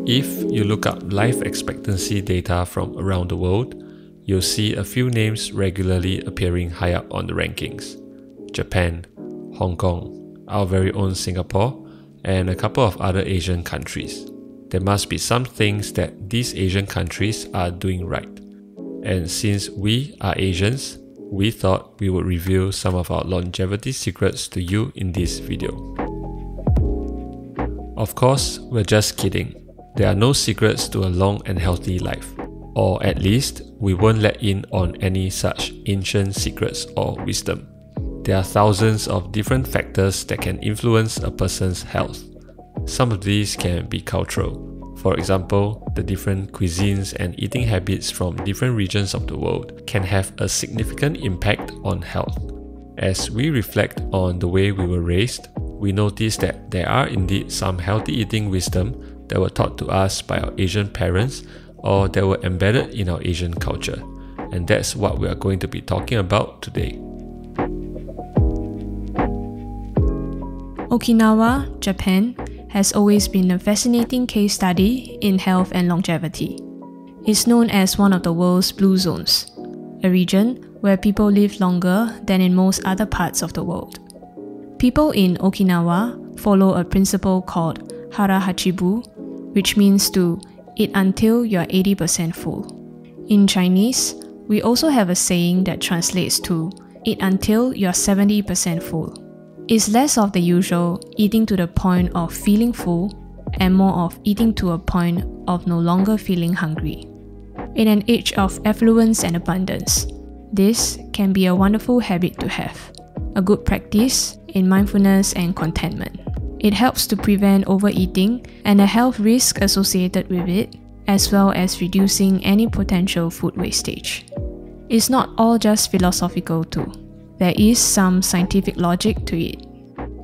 If you look up life expectancy data from around the world, you'll see a few names regularly appearing high up on the rankings. Japan, Hong Kong, our very own Singapore, and a couple of other Asian countries. There must be some things that these Asian countries are doing right. And since we are Asians, we thought we would reveal some of our longevity secrets to you in this video. Of course, we're just kidding. There are no secrets to a long and healthy life. Or at least, we won't let in on any such ancient secrets or wisdom. There are thousands of different factors that can influence a person's health. Some of these can be cultural. For example, the different cuisines and eating habits from different regions of the world can have a significant impact on health. As we reflect on the way we were raised, we notice that there are indeed some healthy eating wisdom that were taught to us by our Asian parents or that were embedded in our Asian culture. And that's what we are going to be talking about today. Okinawa, Japan, has always been a fascinating case study in health and longevity. It's known as one of the world's blue zones, a region where people live longer than in most other parts of the world. People in Okinawa follow a principle called Hara Hachibu, which means to eat until you're 80% full. In Chinese, we also have a saying that translates to eat until you're 70% full. It's less of the usual eating to the point of feeling full and more of eating to a point of no longer feeling hungry. In an age of affluence and abundance, this can be a wonderful habit to have, a good practice in mindfulness and contentment. It helps to prevent overeating and the health risk associated with it, as well as reducing any potential food wastage. It's not all just philosophical too. There is some scientific logic to it.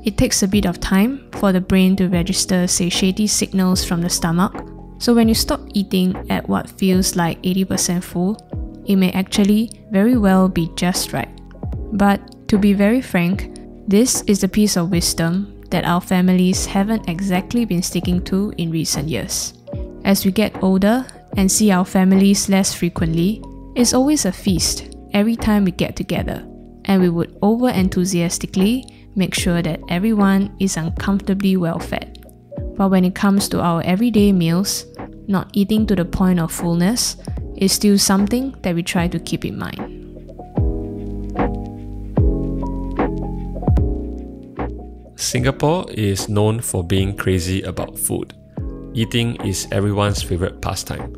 It takes a bit of time for the brain to register satiety signals from the stomach, so when you stop eating at what feels like 80% full, it may actually very well be just right. But to be very frank, this is a piece of wisdom that our families haven't exactly been sticking to in recent years. As we get older and see our families less frequently, it's always a feast every time we get together. And we would over-enthusiastically make sure that everyone is uncomfortably well-fed. But when it comes to our everyday meals, not eating to the point of fullness is still something that we try to keep in mind. Singapore is known for being crazy about food. Eating is everyone's favorite pastime.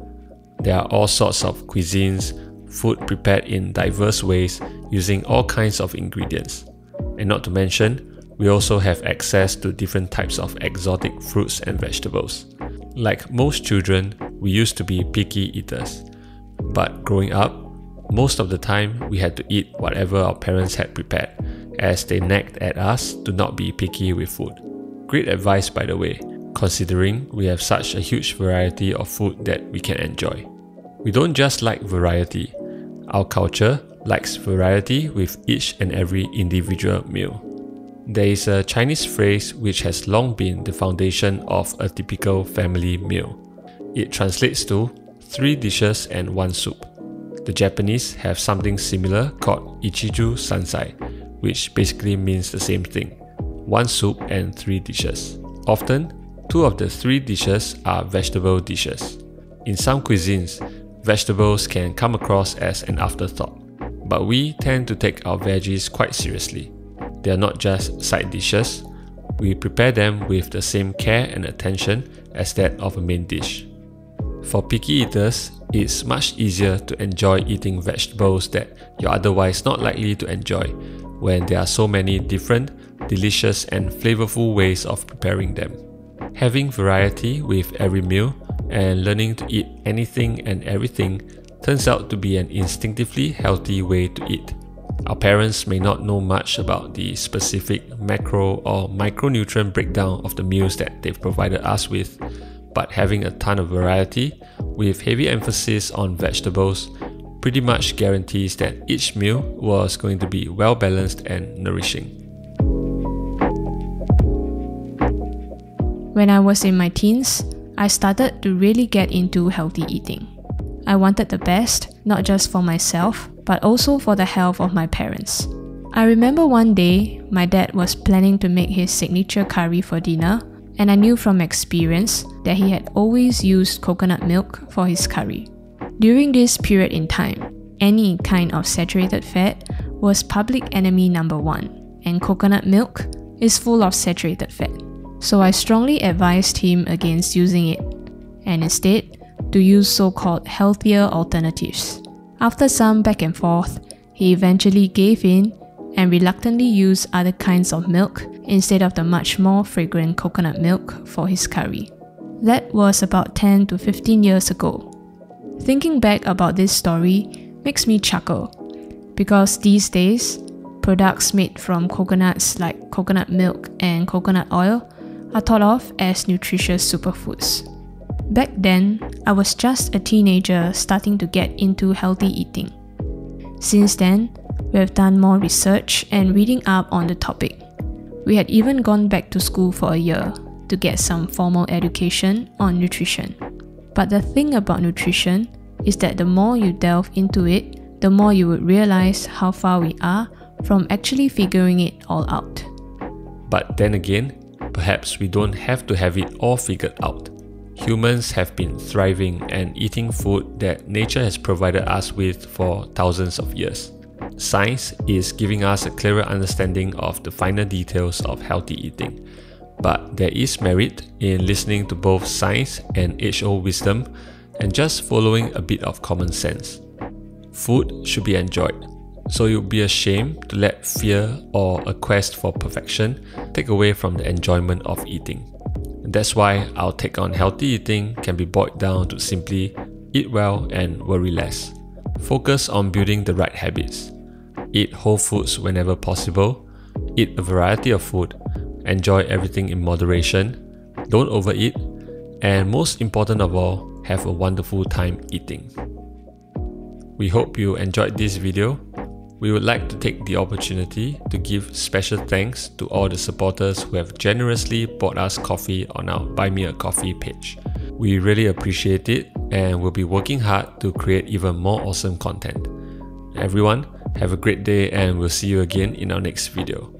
There are all sorts of cuisines, food prepared in diverse ways using all kinds of ingredients. And not to mention, we also have access to different types of exotic fruits and vegetables. Like most children, we used to be picky eaters. But growing up, most of the time we had to eat whatever our parents had prepared, as they nagged at us to not be picky with food. Great advice, by the way, considering we have such a huge variety of food that we can enjoy. We don't just like variety. Our culture likes variety with each and every individual meal. There is a Chinese phrase which has long been the foundation of a typical family meal. It translates to 3 dishes and 1 soup. The Japanese have something similar called Ichiju Sansai, which basically means the same thing, 1 soup and 3 dishes. Often, 2 of the 3 dishes are vegetable dishes. In some cuisines, vegetables can come across as an afterthought, but we tend to take our veggies quite seriously. They are not just side dishes, we prepare them with the same care and attention as that of a main dish. For picky eaters, it's much easier to enjoy eating vegetables that you're otherwise not likely to enjoy when there are so many different, delicious and flavorful ways of preparing them. Having variety with every meal and learning to eat anything and everything turns out to be an instinctively healthy way to eat. Our parents may not know much about the specific macro or micronutrient breakdown of the meals that they've provided us with, but having a ton of variety with heavy emphasis on vegetables pretty much guarantees that each meal was going to be well balanced and nourishing. When I was in my teens, I started to really get into healthy eating. I wanted the best, not just for myself, but also for the health of my parents. I remember one day, my dad was planning to make his signature curry for dinner, and I knew from experience that he had always used coconut milk for his curry. During this period in time, any kind of saturated fat was public enemy number one, and coconut milk is full of saturated fat. So I strongly advised him against using it, and instead to use so-called healthier alternatives. After some back and forth, he eventually gave in and reluctantly used other kinds of milk instead of the much more fragrant coconut milk for his curry. That was about 10 to 15 years ago. Thinking back about this story makes me chuckle, because these days, products made from coconuts like coconut milk and coconut oil are thought of as nutritious superfoods. Back then, I was just a teenager starting to get into healthy eating. Since then, we have done more research and reading up on the topic. We had even gone back to school for a year to get some formal education on nutrition. But the thing about nutrition is that the more you delve into it, the more you would realize how far we are from actually figuring it all out. But then again, perhaps we don't have to have it all figured out. Humans have been thriving and eating food that nature has provided us with for thousands of years. Science is giving us a clearer understanding of the finer details of healthy eating. But there is merit in listening to both science and age-old wisdom and just following a bit of common sense. Food should be enjoyed, so it would be a shame to let fear or a quest for perfection take away from the enjoyment of eating. And that's why our take on healthy eating can be boiled down to simply eat well and worry less. Focus on building the right habits. Eat whole foods whenever possible. Eat a variety of food. Enjoy everything in moderation. Don't overeat. And most important of all, have a wonderful time eating. We hope you enjoyed this video. We would like to take the opportunity to give special thanks to all the supporters who have generously bought us coffee on our Buy Me a Coffee page. We really appreciate it and we'll be working hard to create even more awesome content. Everyone, have a great day and we'll see you again in our next video.